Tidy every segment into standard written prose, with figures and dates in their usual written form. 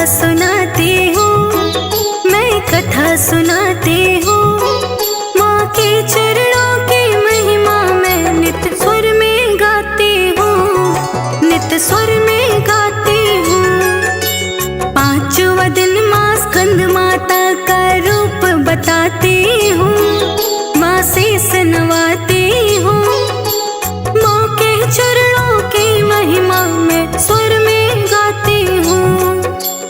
सुनाती हूँ, मैं कथा सुनाती हूँ। माँ के चरणों की महिमा मैं नित स्वर में गाती हूँ, नित स्वर में गाती हूँ। पांचवा दिन माँ स्कंद माता का रूप बताती हूँ, माँ शेष नवाती हूँ। माँ के चरणों की महिमा मैं स्वर में गाती हूँ,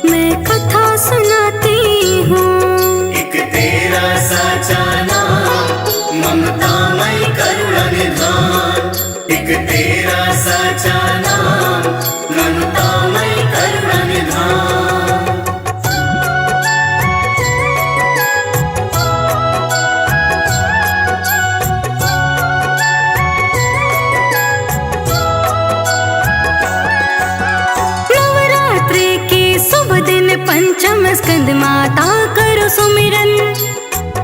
मैं कथा सुनाती हूँ। एक तेरा साचा नाम ममतामय करुणा निधान, एक तेरा साचा नाम ममतामय करुणा निधान। पंचम स्कंद माता करो सुमिरन,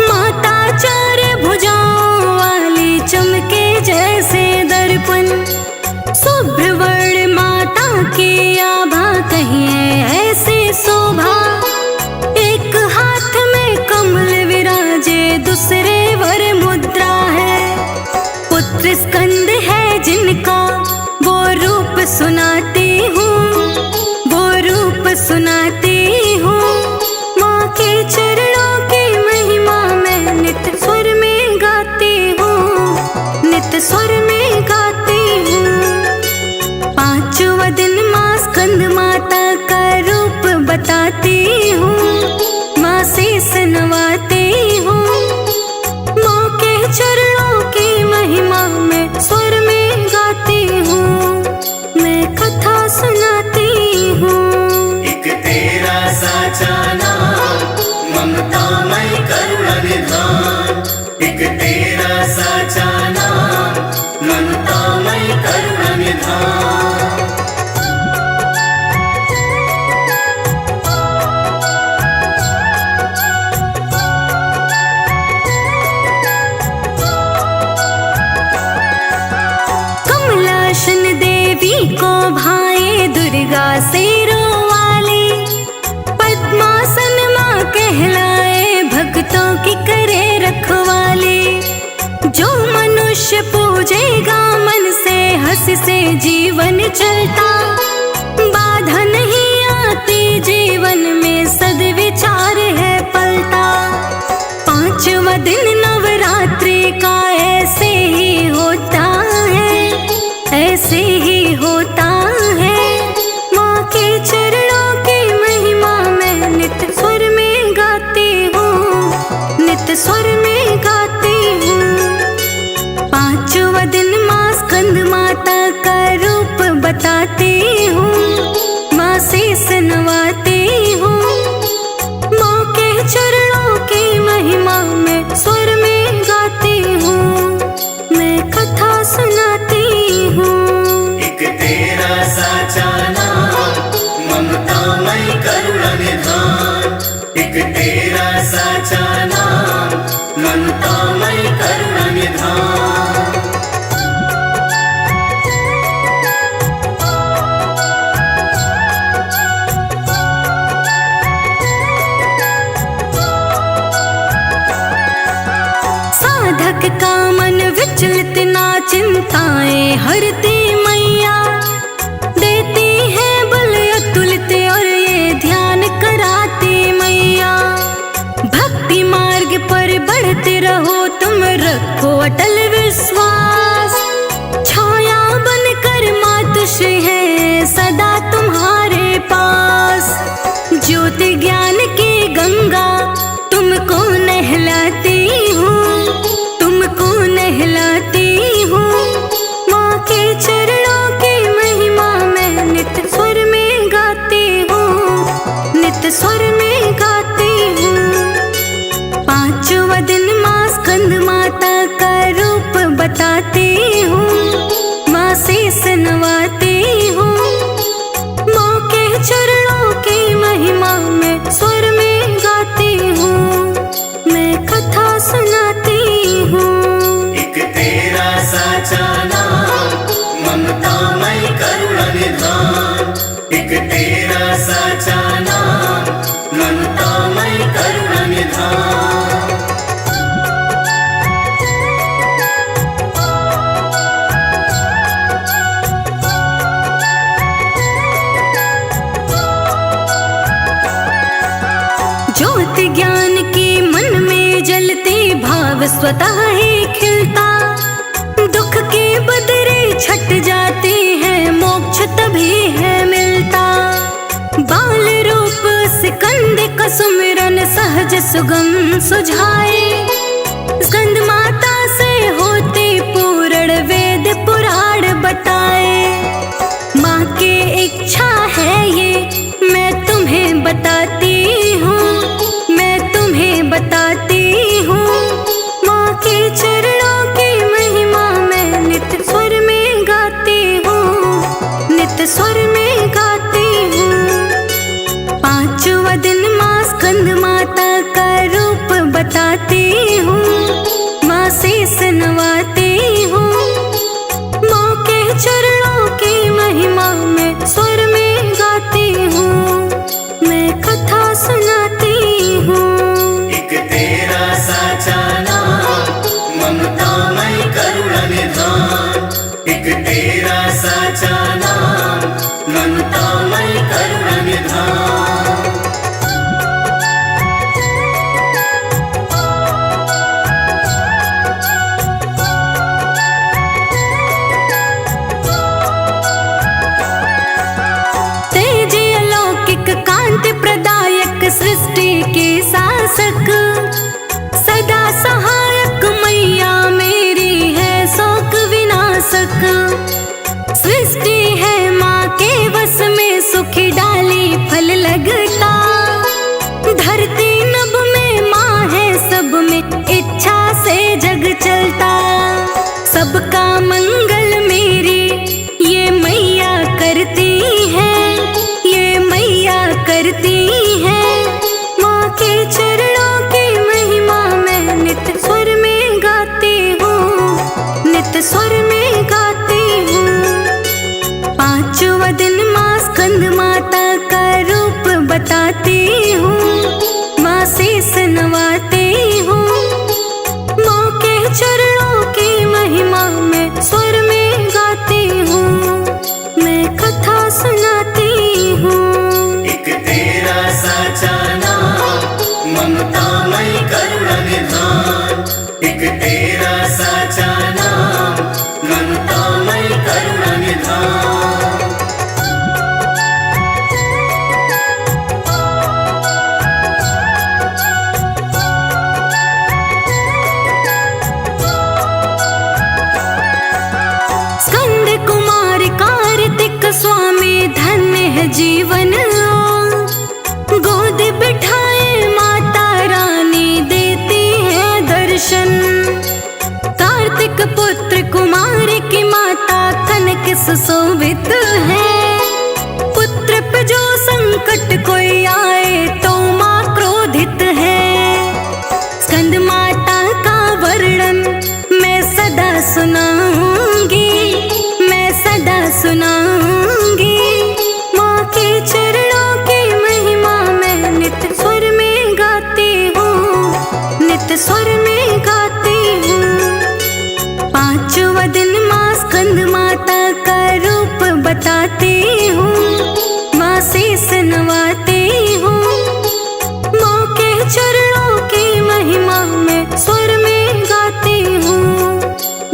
माता चार भुजाओं वाली चमके जैसे दर्पण। शुभ्रवर्ण माता की आभा कहीं है ऐसे शोभा, एक हाथ में कमल विराजे दूसरे वर मुद्रा है। पुत्र स्कंद है जिनका वो रूप सुनाती हूँ, वो रूप सुनाती हूँ। माँ के चरणों की महिमा मैं नित स्वर में गाती हूँ, नित स्वर में गाती हूँ। पांचवा दिन माँ स्कंद माता का रूप बताती हूँ, माँ शेष नवाती हूँ। माँ के चरणों की महिमा मैं स्वर में गाती हूँ, मैं कथा सुनाती हूँ। तेरा साचा नाम ममतामय करुणा निधान, एक तेरा साचा नाम ममतामय करुणा निधान। कमलासन देवी को भाए दुर्गा शेरों पद्मासन माँ कहलाए भक्तों की करे रखवाली। जो मनुष्य पूजेगा मन से हंस से जीवन चलता, बाधा नहीं आती जीवन में सद्विचार है पलता। पांचवा दिन नवरात्रि का ऐसे ही होता है, ऐसे ही होता है। माँ के चरणों की महिमा मैं नित स्वर में गाती हूँ, नित स्वर में गाती हूँ। पांचवा दिन माँ स्कंद माता का रूप बताती हूँ, माँ शेष नवाती हूँ। माँ के चरणों की महिमा मैं स्वर में गाती हूँ, मैं कथा सुनाती हूँ। एक तेरा साचा नाम ममतामय करुणा निधान, एक तेरा साचा नाम ममतामय करुणा निधान। साधक का मन विचलित ना चिंताएं हरती मैया, देती है बल अतुलित और ये ध्यान कराती मैया। भक्ति मार्ग पर बढ़ते रहो तुम, रखो अटल विश्वास। छाया बनकर मातुश्री है सदा तुम्हारे पास। ज्योति ज्ञान की गंगा तुमको नहलाती हूँ, तुमको नहलाती हूँ। माँ के चरणों की महिमा मैं नित स्वर में गाती हूँ, नित स्वर में गाती हूँ। पांचवा दिन माँ स्कंद माता का रूप बताती हूँ, माँ शेष नवाती हूँ। माँ के चरणों की महिमा मैं स्वर में गाती हूँ, मैं कथा सुनाती हूँ। एक तेरा साचा नाम ममतामय करुणा निधान, एक तेरा साचा नाम निधान। ज्योति ज्ञान की मन में जलते भाव स्वतः ही खिलता, दुख के बदरे छट जाते हैं, मोक्ष तभी है मिलता। बाल रूप स्कंद का सुमिरन सहज सुगम सुझाए, स्कंद माता से होते पूर्ण वेद पुराण बताए। माँ की इच्छा है ये मैं तुम्हें बताती हूँ, मैं तुम्हें बताती हूँ। माँ के चरणों की महिमा मैं नित्य स्वर में गाती हूँ, नित्य स्वर में गाती हूँ। पांचवा दिन माँ स्कंद माता का रूप बताती हूँ, माँ शेष नवाती हूँ। माँ के चरणों की महिमा मैं स्वर में गाती हूँ, मैं कथा सुनाती हूँ। एक तेरा साचा नाम ममतामय करुणा निधान। एक तेरा साचा नाम ममतामय करुणा निधान। तेज अलौकिक कांति प्रदायक सृष्टि के शासक, सदा सहायक मैया मेरी है शोक विनाशक। सृष्टि है माँ के वश में, सुखी डाली फल लगता। धरती नभ में माँ है सब में, इच्छा से जग चलता। सबका मंगल मेरी ये मैया करती है, ये मैया करती है। माँ के चरणों की महिमा मैं नित्य स्वर में गाती हूँ, नित्य स्वर में गाती हूँ। पांचवा दिन माँ स्कंद माता का रूप बताती हूँ, माँ शेष नवाती हूँ। माँ के चरणों की महिमा मैं स्वर में गाती हूँ, मैं कथा सुनाती हूँ। एक तेरा साचा नाम ममतामय करुणा निधान। एक तेरा साचा नाम ममतामय करुणा निधान। स्कंद कुमार कार्तिक स्वामी धन्य है जीवन। गोद बिठाए माता रानी देती है दर्शन। कार्तिक पुत्र कुमार की माता कनक सुशोभित है। पुत्र पे जो संकट कोई आए तो माँ क्रोधित है। स्कंद माता का वर्णन मैं सदा सुनाऊंगी, मैं सदा सुनाऊंगी। माँ के चरणों की महिमा मैं नित्य स्वर में गाती हूँ, नित्य स्वर में गाती हूँ। पांचवा दिन माँ स्कंद माता का रूप बताती हूँ, माँ शेष नवाती हूँ। माँ के चरणों की महिमा मैं स्वर में गाती हूँ,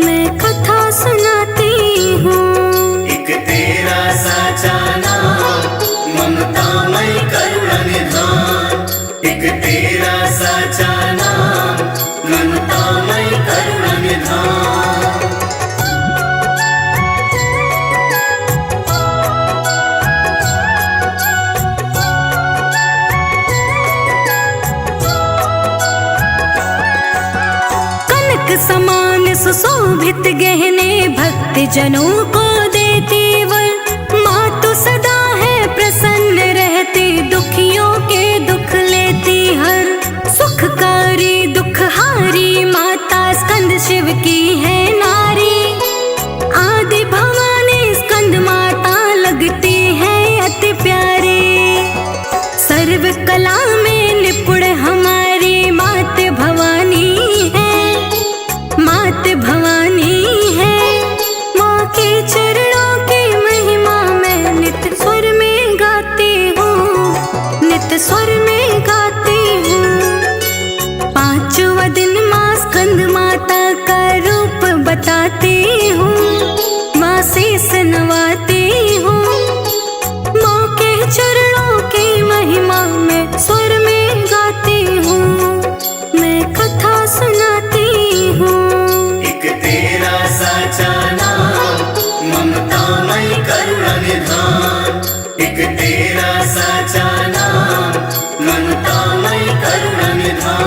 मैं कथा सुनाती हूँ। एक तेरा साचा नाम ममतामय करुणा निधान। एक तेरा साचा नाम ममतामय करुणा निधान। कनक समान सुशोभित गहने भक्त जनों को देती वर। माँ तो सदा है प्रसन्न रहती, दुखियों के दुख लेती हर। सुखकारी दुखहारी माता स्कंद शिव की है नारी। आदि भवानी स्कंद माता लगती है अति प्यारी। सर्व कला में निपुण हमारी माँ तेरा साचा नाम ममतामय करुण निधान।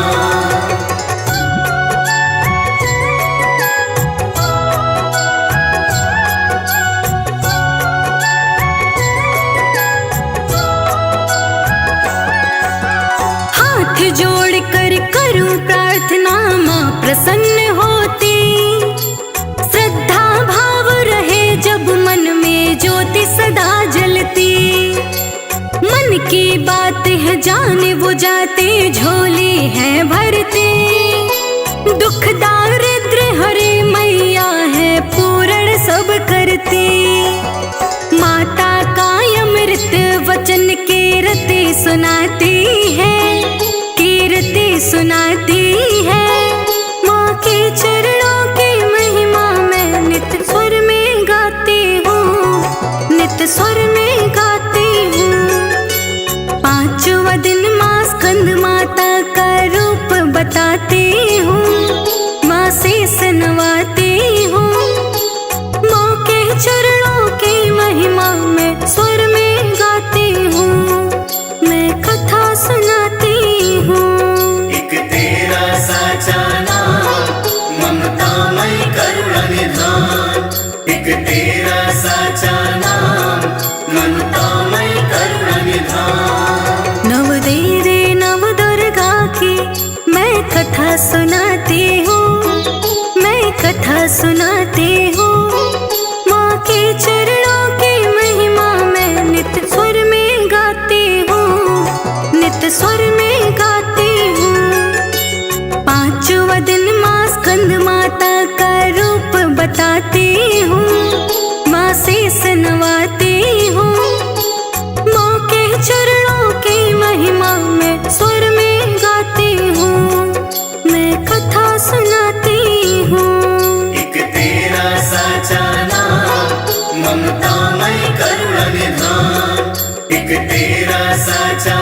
हाथ जोड़ कर करूं प्रार्थना, माँ प्रसन्न होती। श्रद्धा भाव रहे जब मन में ज्योति सदा जलती। मन की बात है जाने वो जाते, झोली है भरते। दुख दारिद्र हरे मैया है पूर्ण सब करती। माता का अमृत वचन कीर्ति सुनाती है, कीर्ति सुनाती है। माँ के चरणों की महिमा मैं नित्य स्वर में गाती हूँ, नित्य स्वर में गाती हूँ। पांचवा दिन माँ स्कंद माता का रूप बताती हूँ, माँ शेष नवाती हूँ। माँ के चरणों की महिमा मैं स्वर में गाती हूँ, मैं कथा सुनाती हूँ। एक तेरा साचा नाम ममतामय करुण निधान। एक तेरा साचा नाम ममतामय करुण निधान। नव देवी नव दुर्गा की मैं कथा सुनाती हूँ, मैं कथा सुनाती हूँ। माँ के चरणों की महिमा मैं नित्य स्वर में गाती हूँ, नित्य स्वर में गाती हूँ। पांचवा दिन माँ स्कंद माता का रूप बताती हूँ, माँ शेष नवाती हूँ। माँ के चरणों की महिमा मैं स्वर में गाती हूँ, मैं कथा सुनाती हूँ। एक तेरा साचा नाम ममतामय करुण निधान। एक तेरा साचा